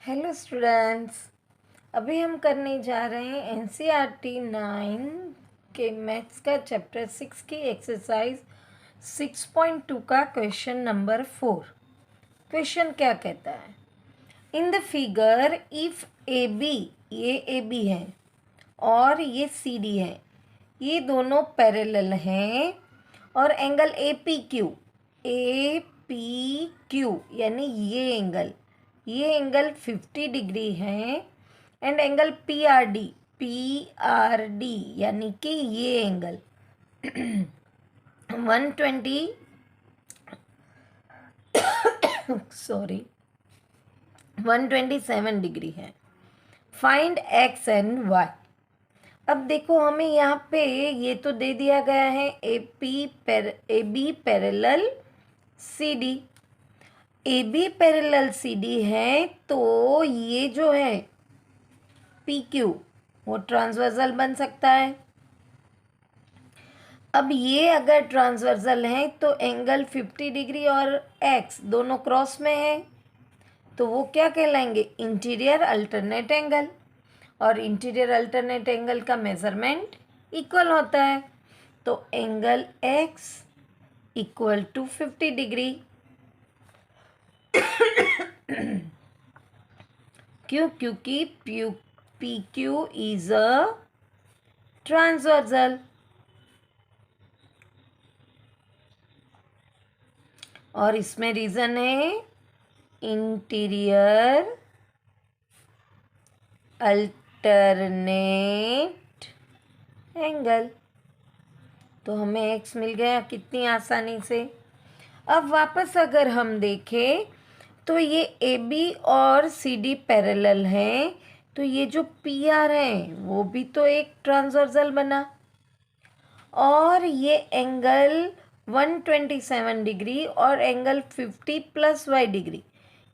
Hello students. अभी हम करने जा रहे हैं एनसीईआरटी 9 के मैथ्स का चैप्टर 6 की एक्सरसाइज 6.2 का क्वेश्चन नंबर 4। क्वेश्चन क्या कहता है? In the figure if A B, ये ए बी है और ये सी डी है, ये दोनों पैरेलल हैं और एंगल ए पी क्यू यानी ये एंगल 50 डिग्री है and angle P R D यानी कि ये एंगल 120 127 डिग्री है। Find X and Y. अब देखो, हमें यहाँ पे ये तो दे दिया गया है A B parallel C D. A B parallel C D है तो ये जो है पी क्यू वो ट्रांसवर्सल बन सकता है। अब ये अगर ट्रांसवर्सल है तो एंगल 50 डिग्री और एक्स दोनों क्रॉस में है तो वो क्या कहलाएंगे? Interior alternate angle. और इंटीरियर अल्टरनेट एंगल का मेजरमेंट इक्वल होता है, तो angle x equal to 50 degree. क्यों? क्योंकि P Q is a transversal और इसमें रीजन है इंटीरियर अल्टरनेट एंगल। तो हमें एक्स मिल गया कितनी आसानी से। अब वापस अगर हम देखें तो ये ए बी और सी डी पैरेलल हैं, तो ये जो पी आर है वो भी तो एक ट्रांसवर्सल बना और ये एंगल 127 डिग्री और एंगल 50 प्लस वाई डिग्री,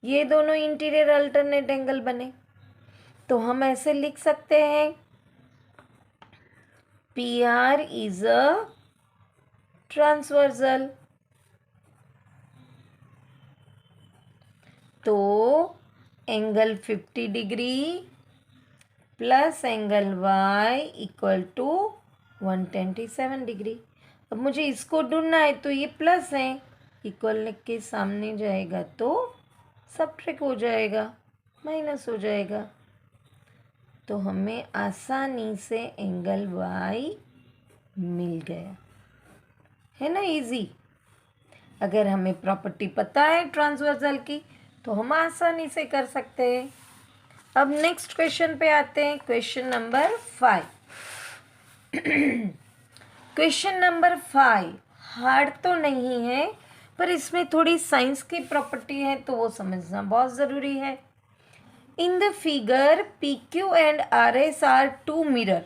ये दोनों इंटीरियर अल्टरनेट एंगल बने। तो हम ऐसे लिख सकते हैं P R is a transversal. तो angle 50 degree plus angle y equal to 127 degree. अब मुझे इसको ढूंढना है तो ये प्लस है, इक्वल के सामने जाएगा तो सब्ट्रैक्ट हो जाएगा, माइनस हो जाएगा। तो हमें आसानी से एंगल वाई मिल गया, है ना? इजी। अगर हमें प्रॉपर्टी पता है ट्रांसवर्सल की तो हम आसानी से कर सकते हैं। अब नेक्स्ट क्वेश्चन पे आते हैं, question number 5। Question number 5 hard तो नहीं है पर इसमें थोड़ी साइंस की प्रॉपर्टी है तो वो समझना बहुत ज़रूरी है। In the figure P Q and R S are two mirror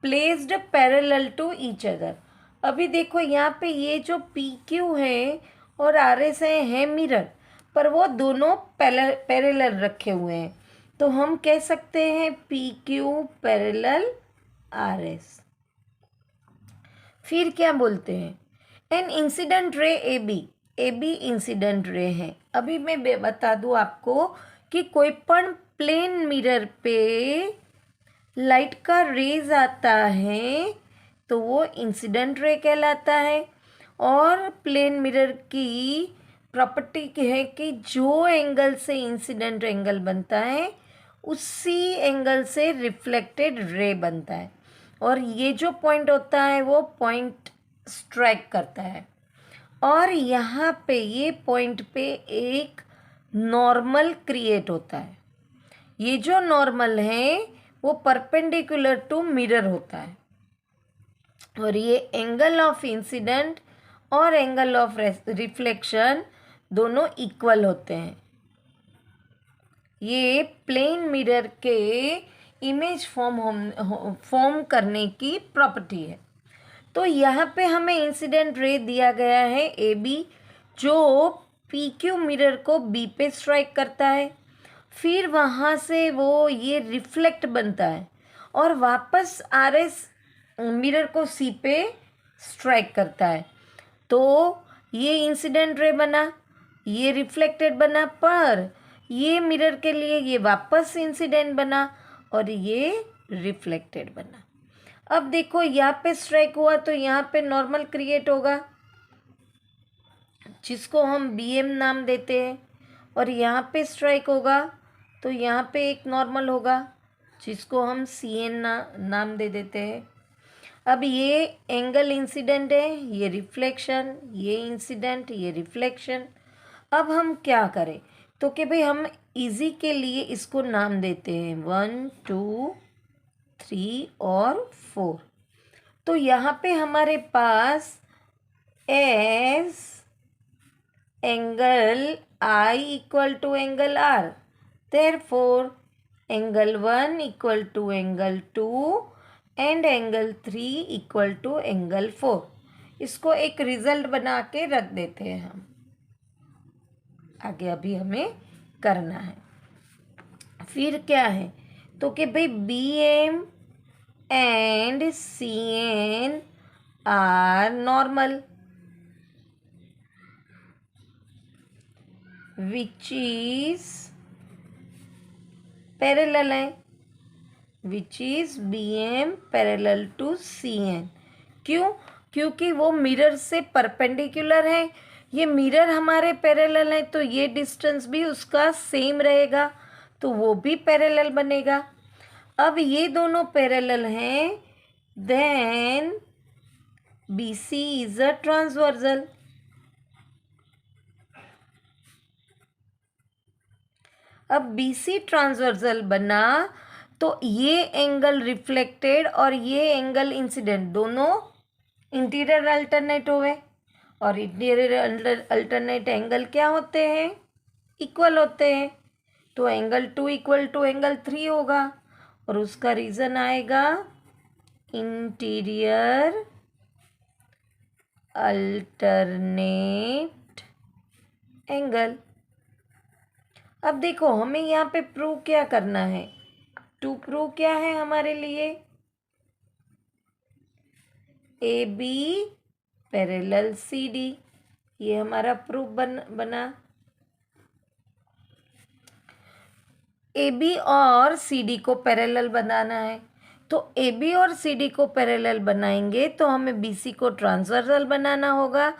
placed parallel to each other. अभी देखो यहाँ पे ये जो पी क्यू है और आर एस है मिरर, पर वो दोनों पैरेलल रखे हुए हैं, तो हम कह सकते हैं P Q parallel R S. फिर क्या बोलते हैं? An incident ray A B incident ray है। अभी मैं बता दूँ आपको कि कोई पण प्लेन मिरर पे लाइट का रेज आता है तो वो इंसिडेंट रे कहलाता है। और प्लेन मिरर की प्रॉपर्टी है कि जो एंगल से इंसिडेंट एंगल बनता है उसी एंगल से रिफ्लेक्टेड रे बनता है, और ये जो पॉइंट होता है वो पॉइंट स्ट्राइक करता है। और यहाँ पे ये पॉइंट पे एक नॉर्मल क्रिएट होता है। ये जो नॉर्मल है वो परपेंडिकुलर टू मिरर होता है और ये एंगल ऑफ इंसिडेंट और एंगल ऑफ रिफ्लेक्शन दोनों इक्वल होते हैं। ये प्लेन मिरर के इमेज फॉर्म करने की प्रॉपर्टी है। तो यहाँ पे हमें इंसिडेंट रे दिया गया है ए बी, जो पी क्यू मिरर को बी पे स्ट्राइक करता है, फिर वहाँ से वो ये रिफ्लेक्ट बनता है और वापस आर एस मिरर को सी पे स्ट्राइक करता है। तो ये इंसिडेंट रे बना, ये रिफ्लेक्टेड बना, पर ये मिरर के लिए ये वापस इंसिडेंट बना और ये रिफ्लेक्टेड बना। अब देखो यहाँ पे स्ट्राइक हुआ तो यहाँ पे नॉर्मल क्रिएट होगा जिसको हम BM नाम देते हैं, और यहाँ पे स्ट्राइक होगा तो यहाँ पे एक नॉर्मल होगा जिसको हम CN नाम दे देते हैं। अब ये एंगल इंसिडेंट है, ये रिफ्लेक्शन, ये इंसिडेंट, ये रिफ्लेक्शन। अब हम क्या करें तो कि भाई हम इजी के लिए इसको नाम देते हैं 1 2 3 और 4। तो यहाँ पे हमारे पास S angle I equal to angle R, therefore angle 1 equal to angle 2 and angle 3 equal to angle 4। इसको एक रिजल्ट बना के रख देते हैं हम, आगे अभी हमें करना है। फिर क्या है तो कि भाई BM and CN are normal which is parallel है, which is BM parallel to CN। क्यों? क्योंकि वो मिरर से परपेंडिकुलर है। ये मिरर हमारे पैरेलल है तो ये डिस्टेंस भी उसका सेम रहेगा, तो वो भी पैरेलल बनेगा। अब ये दोनों पैरेलल हैं, then BC is a transversal. अब BC ट्रांसवर्सल बना तो ये एंगल रिफ्लेक्टेड और ये एंगल इंसिडेंट दोनों इंटीरियर अल्टरनेट हुए, और इंटीरियर अल्टरनेट एंगल क्या होते हैं? इक्वल होते हैं। तो एंगल 2 इक्वल टू एंगल 3 होगा, और उसका रीज़न आएगा इंटीरियर अल्टरनेट एंगल। अब देखो हमें यहाँ पे प्रूव क्या करना है, टू प्रूव क्या है हमारे लिए, AB पैरेलल CD, ये हमारा प्रूफ बना। AB और CD को पैरेलल बनाना है, तो AB और CD को पैरेलल बनाएंगे तो हमें BC को ट्रांसवर्सल बनाना होगा,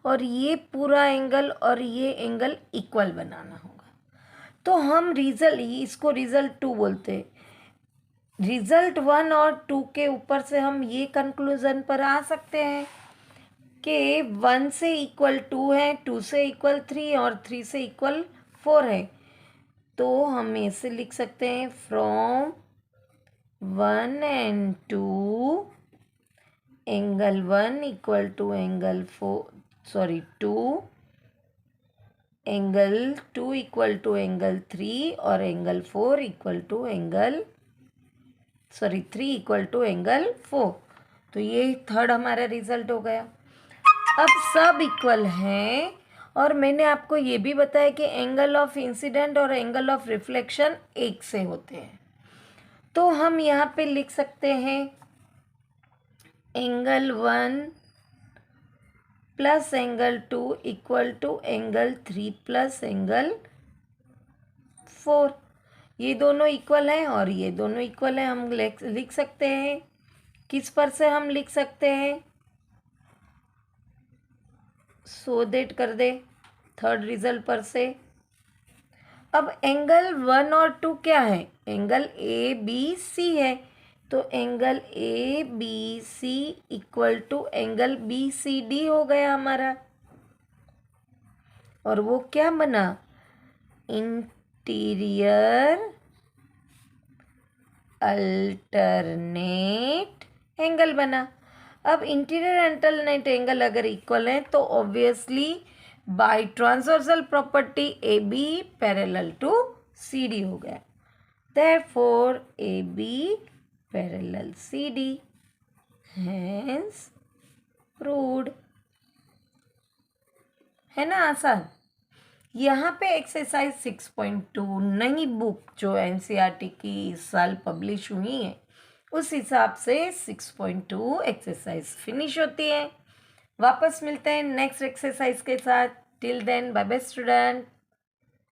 और ये पूरा एंगल और ये एंगल इक्वल बनाना होगा। तो हम इसको रिजल्ट 2 बोलते हैं। रिजल्ट 1 और 2 के ऊपर से हम ये कंक्लूजन पर आ सकते हैं कि 1 से इक्वल 2 है, 2 से इक्वल 3 और 3 से इक्वल 4 है। तो हम ऐसे लिख सकते हैं from 1 and 2 angle 1 equal to angle 2 angle 2 equal to angle 3 और angle 4 equal to angle 3 equal to angle 4। तो ये थर्ड हमारा रिजल्ट हो गया। अब सब इक्वल हैं, और मैंने आपको ये भी बताया कि एंगल ऑफ इंसिडेंट और एंगल ऑफ रिफ्लेक्शन एक से होते हैं। तो हम यहाँ पे लिख सकते हैं angle 1 plus angle 2 equal to angle 3 plus angle 4। ये दोनों इक्वल हैं और ये दोनों इक्वल हैं। हम लिख सकते हैं, किस पर से हम लिख सकते हैं, दैट कर दे थर्ड रिजल्ट पर से। अब एंगल 1 और 2 क्या है? एंगल ABC है, तो angle ABC equal to angle BCD हो गया हमारा, और वो क्या बना? इंटीरियर अल्टरनेट एंगल बना। अब इंटीरियर अल्टरनेट एंगल अगर इक्वल है तो obviously by transversal property AB parallel to CD हो गया, therefore AB parallel CD, hence proved। है ना आसान? यहाँ पे एक्सरसाइज 6.2 नई बुक जो NCERT की इस साल पब्लिश हुई है उस हिसाब से 6.2 एक्सरसाइज फिनिश होती है। वापस मिलते हैं नेक्स्ट एक्सरसाइज के साथ। Till then bye bye student.